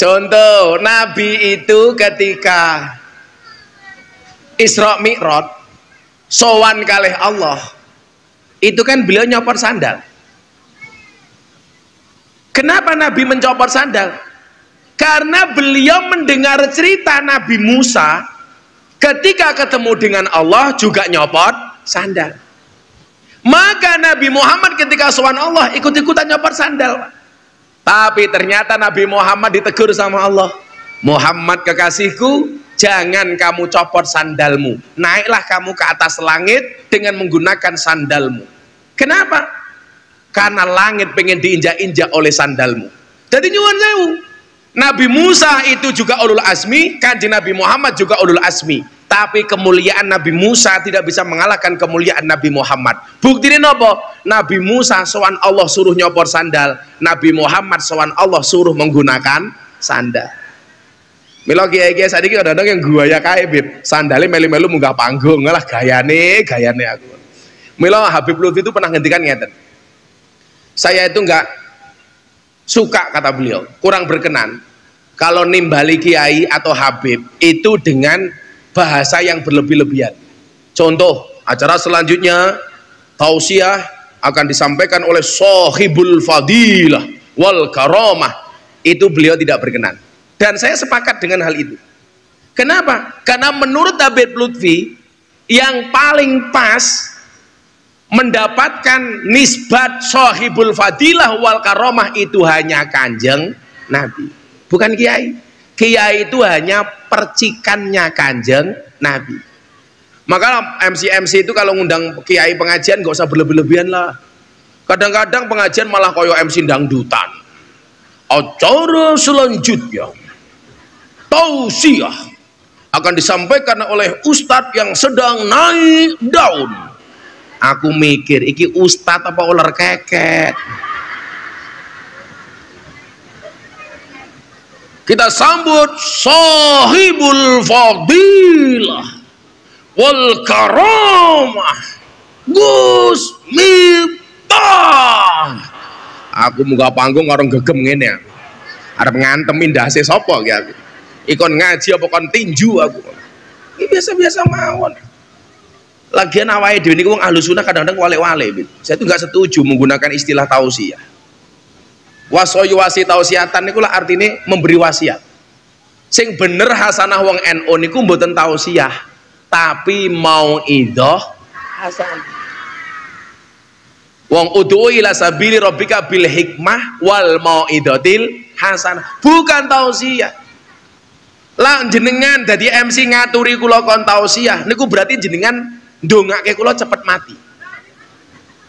Contoh, Nabi itu ketika Isra Mi'raj sowan kalih Allah, itu kan beliau nyopor sandal. Kenapa Nabi mencopot sandal? Karena beliau mendengar cerita Nabi Musa ketika ketemu dengan Allah juga nyopot sandal. Maka Nabi Muhammad ketika sowan Allah ikut-ikutan nyopot sandal. Tapi ternyata Nabi Muhammad ditegur sama Allah. Muhammad kekasihku, jangan kamu copot sandalmu. Naiklah kamu ke atas langit dengan menggunakan sandalmu. Kenapa? Karena langit pengen diinjak-injak oleh sandalmu. Jadi nyuwun sewu. Nabi Musa itu juga ulul azmi, Kanjeng Nabi Muhammad juga ulul azmi. Tapi kemuliaan Nabi Musa tidak bisa mengalahkan kemuliaan Nabi Muhammad. Buktinya apa? Nabi Musa sowan Allah suruh nyopor sandal, Nabi Muhammad sowan Allah suruh menggunakan sandal. Mila kiai-kiai sadiki kadang-kadang yang gaya kae Bib, sandale melu-melu munggah panggung, ngalah gayane aku. Mila Habib Lutfi itu pernah ngendikan ngeten. Saya itu enggak suka, kata beliau, kurang berkenan kalau nimbali kiai atau habib itu dengan bahasa yang berlebih-lebihan. Contoh, acara selanjutnya tausiah akan disampaikan oleh Sohibul Fadilah wal Karamah. Itu beliau tidak berkenan. Dan saya sepakat dengan hal itu. Kenapa? Karena menurut Habib Lutfi yang paling pas mendapatkan nisbat Sohibul Fadilah wal Karamah itu hanya Kanjeng Nabi, bukan kiai. Kiai itu hanya percikannya Kanjeng Nabi. Maka MC itu kalau ngundang kiai pengajian gak usah berlebih-lebihan lah. Kadang-kadang pengajian malah koyo MC dangdutan. Acara selanjutnya tausiah akan disampaikan oleh ustadz yang sedang naik daun. Aku mikir iki ustadz apa ular keket. Kita sambut Sohibul Fadilah wal Karamah Gus Miftah. Aku muka panggung orang gegem ngene. Arep ngantemin ndase sapa ki aku. Ikon ngaji apa kon tinju aku. Ini biasa-biasa mawon. Lagian awake dhewe niku wong Ahlus Sunnah kadang-kadang wale-wale. Saya itu enggak setuju menggunakan istilah tausiah. Wasoyu wasi tausiatan niku lah artinya memberi wasiat. Sing bener hasanah wong NU niku mboten tausiah, tapi mau idoh hasanah. Wong ud'u ila sabili rabbika bil hikmah wal mau'idatil hasanah, bukan tausiah. Lah jenengan dadi MC ngaturi kula kon tausiah niku berarti jenengan ndongake kula cepet mati.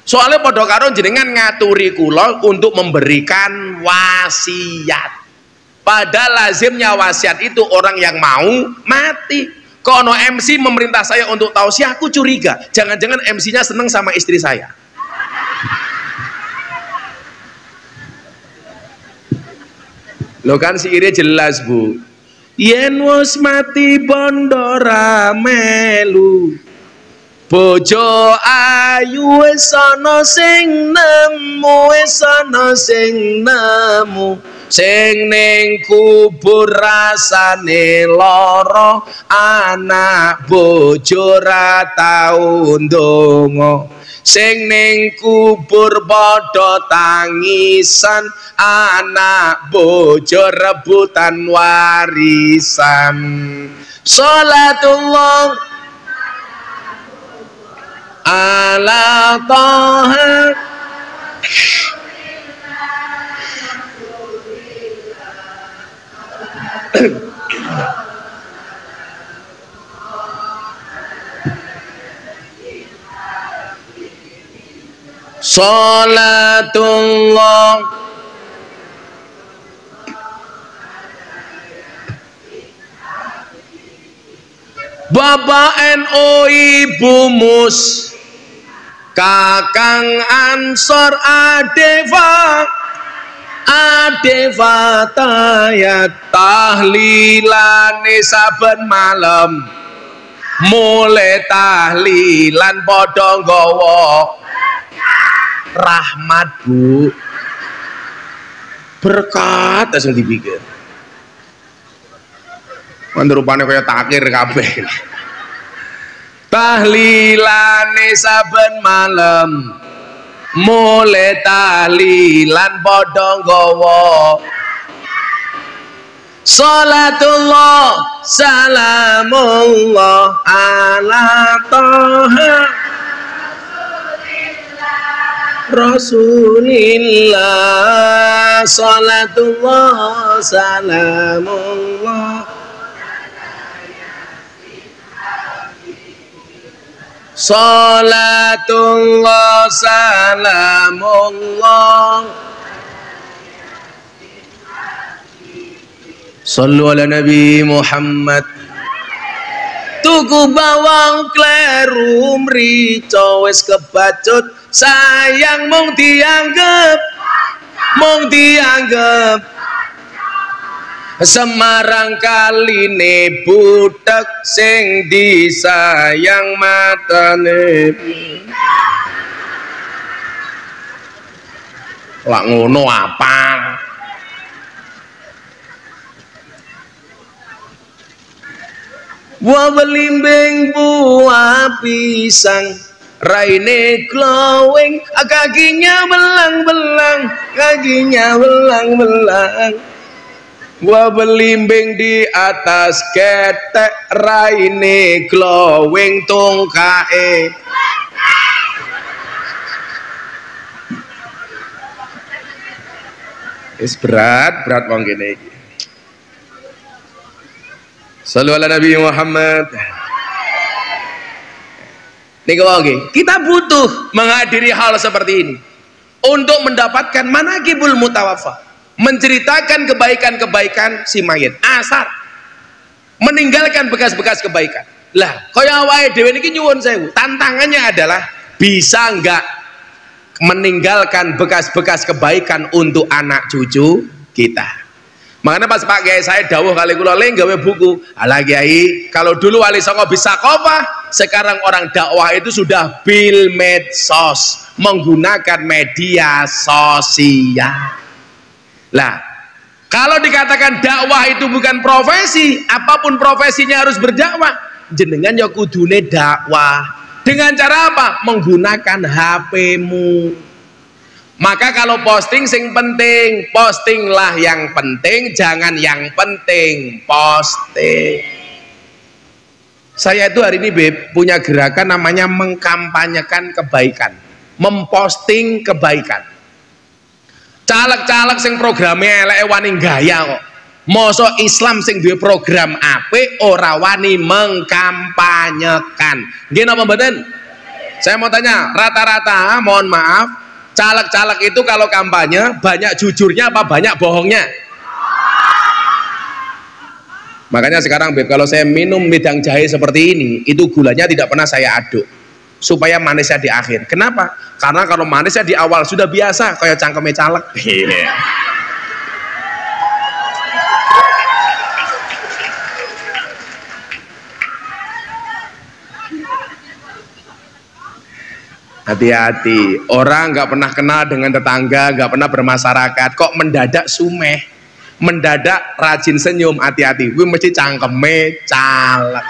Soalnya padha karo jenengan ngaturi kula untuk memberikan wasiat. Padahal lazimnya wasiat itu orang yang mau mati. Kalau MC memerintah saya untuk tausiah, aku curiga. Jangan-jangan MC-nya seneng sama istri saya. Lo kan siire jelas Bu. Yen wis mati bondo ra melu. Bojo ayu wis ana sing nemu, wis ana sing nemu. Sing ning kubur rasane lara, anak bojo ra tau ndonga. Sing ning kubur padha tangisan, anak bojo rebutan warisan. Salatullah ala Taha. Salatullah Bapak NU Ibu Mus, Kakang Ansor Adeva tayat tahlilane saben malam, mulai tahlilan padha nggawa rahmat Bu, berkat langsung dipikir. Mandur rupane kaya takir kabeh. Tahlilane saben malam, mulai tahlilan padha nggawa. Salatullah salamullah ala Taha Rasulillah. Salatullah salamullah Salatullah salamullah Sallu ala Nabi Muhammad. Tuku bawang kleru mrica wis kebacut, sayang mung dianggep Semarang kaline butek sing disayang matane. Lak ngono apa? Buah belimbing buah pisang, raine glowing, kakinya belang-belang, Buah belimbing di atas ketek, raine glowing tungkae. Wis berat wong kene iki. Sallu ala Nabi Muhammad. Kita butuh menghadiri hal seperti ini untuk mendapatkan manaqibul mutawaffa, menceritakan kebaikan-kebaikan si mayit, asar meninggalkan bekas-bekas kebaikan. Lah kaya awake dhewe niki nyuwun sewu, tantangannya adalah bisa enggak meninggalkan bekas-bekas kebaikan untuk anak cucu kita. Makanya pas Pak Kiai saya dawuh kali kula le gawe buku, ala Kiai, kalau dulu wali songo bisa kofah, sekarang orang dakwah itu sudah bil medsos, menggunakan media sosial. Lah, kalau dikatakan dakwah itu bukan profesi, apapun profesinya harus berdakwah, jenengan ya kudune dakwah. Dengan cara apa? Menggunakan HP-mu. Maka kalau posting sing penting, postinglah yang penting, jangan yang penting posting. Saya itu hari ini punya gerakan namanya mengkampanyekan kebaikan, memposting kebaikan. Caleg-caleg sing programnya eleke wani gaya kok. Mosok Islam sing duwe program apik ora wani mengkampanyekan. Nggih napa mboten? Saya mau tanya, rata-rata mohon maaf, caleg-caleg itu kalau kampanye banyak jujurnya apa banyak bohongnya? Makanya sekarang Beb, kalau saya minum midang jahe seperti ini, itu gulanya tidak pernah saya aduk supaya manisnya di akhir. Kenapa? Karena kalau manisnya di awal sudah biasa kayak cangkeme caleg. Hati-hati, orang nggak pernah kenal dengan tetangga, nggak pernah bermasyarakat, kok mendadak sumeh, mendadak rajin senyum, hati-hati, gue mesti cangkeme caleg.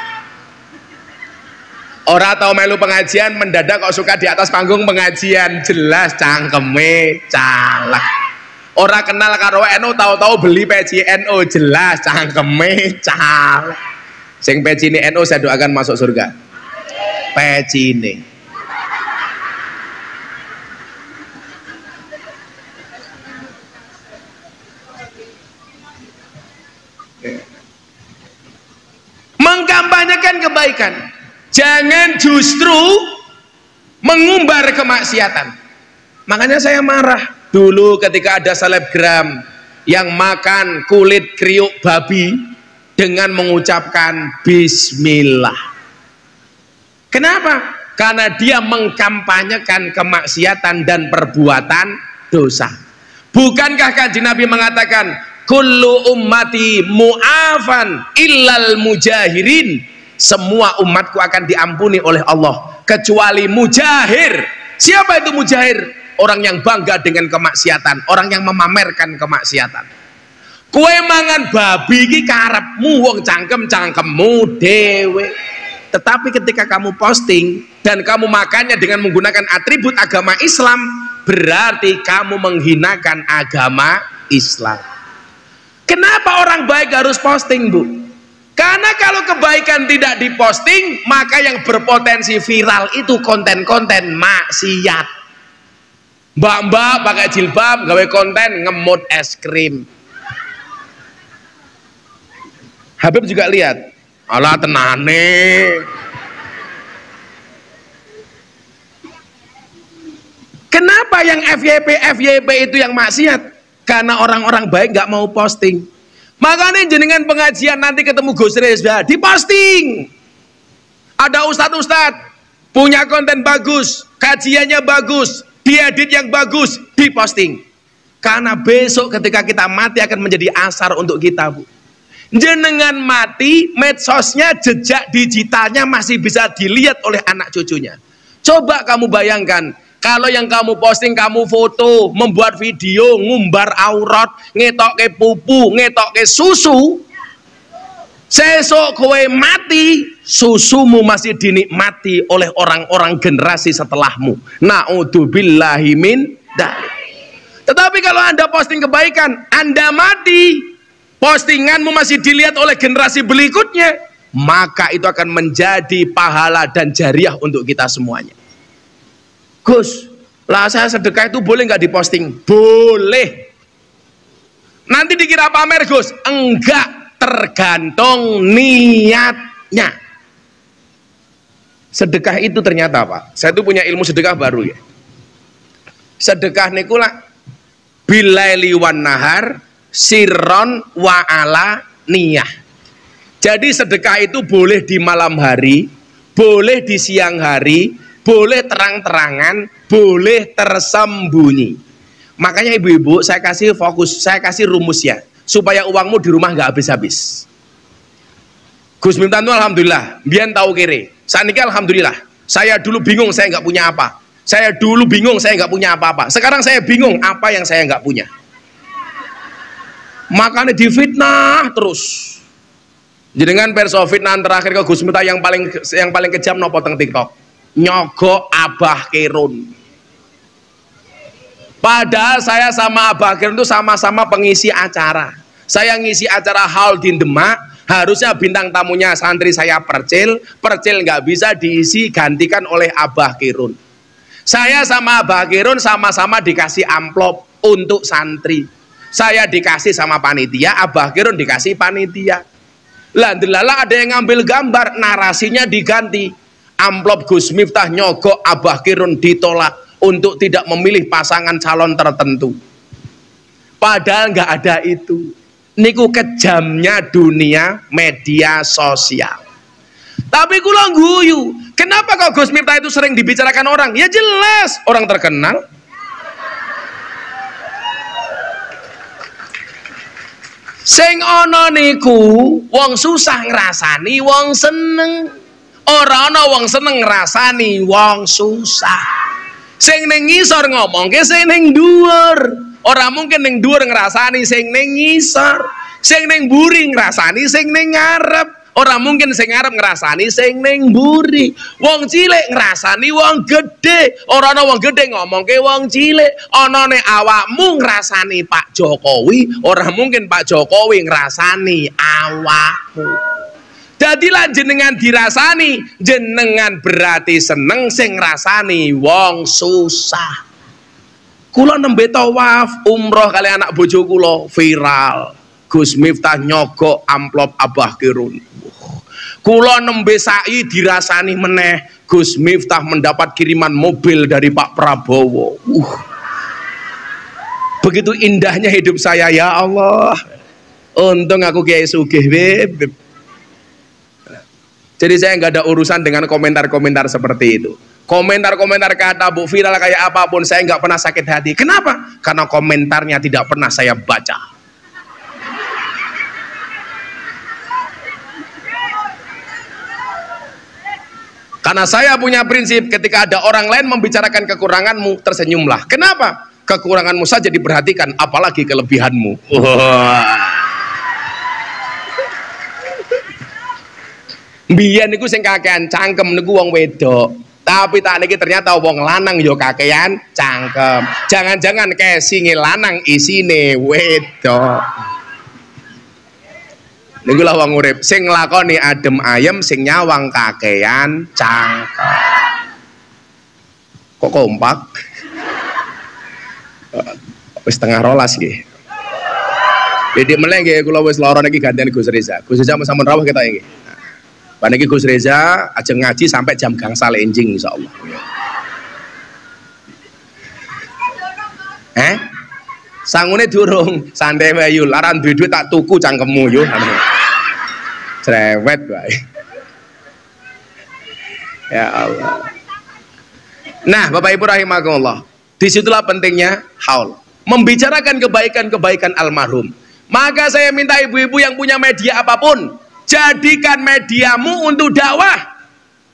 Orang tahu melu pengajian, mendadak kok suka di atas panggung pengajian, jelas cangkeme caleg. Orang kenal karo NU, tahu-tahu beli peci NU, jelas cangkeme caleg. Sing peci ini NU saya doakan masuk surga. Peci ini. Mengkampanyekan kebaikan, jangan justru mengumbar kemaksiatan. Makanya saya marah dulu ketika ada selebgram yang makan kulit kriuk babi dengan mengucapkan bismillah. Kenapa? Karena dia mengkampanyekan kemaksiatan dan perbuatan dosa. Bukankah Kanjeng Nabi mengatakan kullu ummati mu'afan illal mujahirin, semua umatku akan diampuni oleh Allah kecuali mujahir. Siapa itu mujahir? Orang yang bangga dengan kemaksiatan, orang yang memamerkan kemaksiatan. Kue mangan babi ki karepmu, wong cangkemmu dewe. Tetapi ketika kamu posting dan kamu makannya dengan menggunakan atribut agama Islam, berarti kamu menghinakan agama Islam. Kenapa orang baik harus posting, Bu? Karena kalau kebaikan tidak diposting, maka yang berpotensi viral itu konten-konten maksiat. Mbak-mbak pakai jilbab gawe konten ngemut es krim. Habib juga lihat, alah tenane. Kenapa yang FYP itu yang maksiat? Karena orang-orang baik nggak mau posting. Makanya jenengan pengajian nanti ketemu Gus Reza, diposting. Ada ustadz-ustadz punya konten bagus, kajiannya bagus, diedit yang bagus, diposting. Karena besok ketika kita mati akan menjadi asar untuk kita, Bu. Jenengan mati, medsosnya, jejak digitalnya masih bisa dilihat oleh anak cucunya. Coba kamu bayangkan, kalau yang kamu posting, kamu foto, membuat video, ngumbar aurat, ngetok ke pupu, ngetok ke susu, sesok kowe mati, susumu masih dinikmati oleh orang-orang generasi setelahmu. Na'udzubillahi min dzalik. Tetapi kalau Anda posting kebaikan, Anda mati, postinganmu masih dilihat oleh generasi berikutnya, maka itu akan menjadi pahala dan jariah untuk kita semuanya. Gus, lah saya sedekah itu boleh nggak diposting? Boleh. Nanti dikira pamer, Gus? Enggak, tergantung niatnya. Sedekah itu ternyata Pak, saya tuh punya ilmu sedekah baru ya. Sedekah nikula bilaili wan nahar sirron wa ala niyah. Jadi sedekah itu boleh di malam hari, boleh di siang hari, boleh terang-terangan, boleh tersembunyi. Makanya ibu-ibu, saya kasih fokus, saya kasih rumusnya supaya uangmu di rumah nggak habis-habis. Gus Miftah itu alhamdulillah, biar tahu kiri. Saat ini alhamdulillah, saya dulu bingung saya nggak punya apa. Saya dulu bingung saya nggak punya apa-apa. Sekarang saya bingung apa yang saya nggak punya. Makanya difitnah terus. Jenengan perso fitnah terakhir ke Gus Miftah yang paling kejam nopo teng TikTok. Nyogok Abah Kirun. Padahal saya sama Abah Kirun itu sama-sama pengisi acara. Saya ngisi acara Haul di Demak, harusnya bintang tamunya santri saya Percil nggak bisa diisi gantikan oleh Abah Kirun. Saya sama Abah Kirun sama-sama dikasih amplop untuk santri. Saya dikasih sama panitia, Abah Kirun dikasih panitia. Landelala ada yang ngambil gambar, narasinya diganti. Amplop Gus Miftah nyogok Abah Kirun ditolak untuk tidak memilih pasangan calon tertentu. Padahal nggak ada itu. Niku kejamnya dunia media sosial. Tapi kula guyu, kenapa kok Gus Miftah itu sering dibicarakan orang? Ya jelas orang terkenal. Sing ana niku wong susah ngrasani wong seneng. Ora ana wong seneng ngrasani wong susah. Sing ning ngisor ngomongke sing ning dhuwur. Ora mungkin ning dhuwur ngrasani sing ning ngisor. Sing ning mburi ngrasani sing ning ngarep. Ora mungkin sing ngarep ngrasani sing ning mburi. Wong cilik ngrasani wong gedhe. Ora ana wong gedhe ngomongke wong cilik. Anane awakmu ngrasani Pak Jokowi, ora mungkin Pak Jokowi ngrasani awakmu. Jadilah jenengan dirasani, jenengan berarti seneng sing ngrasani wong susah. Kula nembe tawaf umroh kali anak bojo kula viral. Gus Miftah nyogok amplop Abah Kirun. Kula nembe sa'i dirasani meneh, Gus Miftah mendapat kiriman mobil dari Pak Prabowo. Begitu indahnya hidup saya, ya Allah. Untung aku kiai sugih, beb. Jadi saya nggak ada urusan dengan komentar-komentar seperti itu. Komentar-komentar kata Bu viral kayak apapun saya nggak pernah sakit hati. Kenapa? Karena komentarnya tidak pernah saya baca. Karena saya punya prinsip ketika ada orang lain membicarakan kekuranganmu, tersenyumlah. Kenapa? Kekuranganmu saja diperhatikan, apalagi kelebihanmu. Biyen niku sing kakean cangkem niku wong wedok. Tapi tak niki ternyata wong lanang yo kakean cangkem. Jangan-jangan kesinge lanang isine wedok. Niku lah wong urip sing nglakoni adem ayem, sing nyawang kakean cangkem. Kok kompak? Wis tengah rolas nggih. Jadi meneh nggih kula wis lara niki gantian Gus Reza. Gus Reza sampun rawuh kita nggih. Paniki Gus Reza ajeng ngaji sampai jam gangsal enjing insyaallah. Sangune durung, santai wae yo. Laran duwe tak tuku cangkemmu yo. Cerewet wae. Ya Allah. Nah, Bapak Ibu rahimakumullah. Disitulah pentingnya haul. Membicarakan kebaikan-kebaikan almarhum. Maka saya minta ibu-ibu yang punya media apapun, jadikan mediamu untuk dakwah,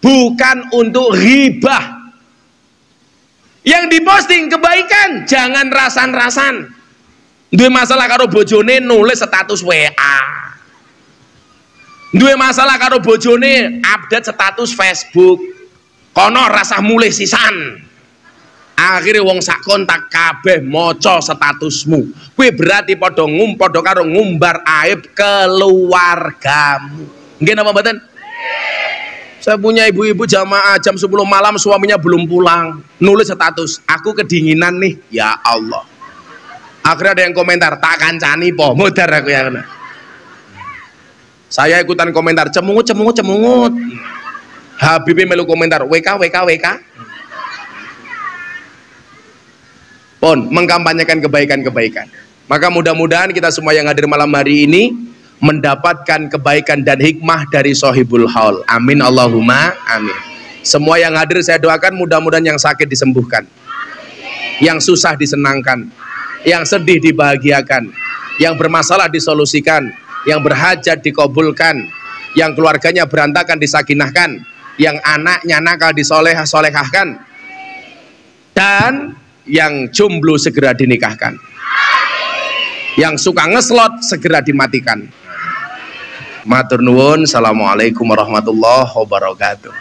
bukan untuk ghibah. Yang diposting kebaikan, jangan rasan-rasan. Duwe masalah karo bojone nulis status WA. Duwe masalah karo bojone update status Facebook. Kono rasah mulih sisan. Akhirnya wong sak kontak kabeh maca statusmu. Kuwi berarti padha karo ngumbar aib keluargamu. Nggih napa mboten? Saya punya ibu-ibu jamaah jam 10 malam suaminya belum pulang. Nulis status, aku kedinginan nih. Ya Allah. Akhirnya ada yang komentar, tak kancani po. Modar aku ya kena. Saya ikutan komentar, cemungut. Habibie melu komentar, WK. Pon, mengkampanyekan kebaikan-kebaikan. Maka mudah-mudahan kita semua yang hadir malam hari ini mendapatkan kebaikan dan hikmah dari Sohibul Haul. Amin Allahumma amin. Semua yang hadir saya doakan mudah-mudahan yang sakit disembuhkan, yang susah disenangkan, yang sedih dibahagiakan, yang bermasalah disolusikan, yang berhajat dikabulkan, yang keluarganya berantakan disakinahkan, yang anaknya nakal disolehahkan, dan yang jomblo segera dinikahkan, yang suka ngeslot segera dimatikan. Matur nuwun. Assalamualaikum warahmatullahi wabarakatuh.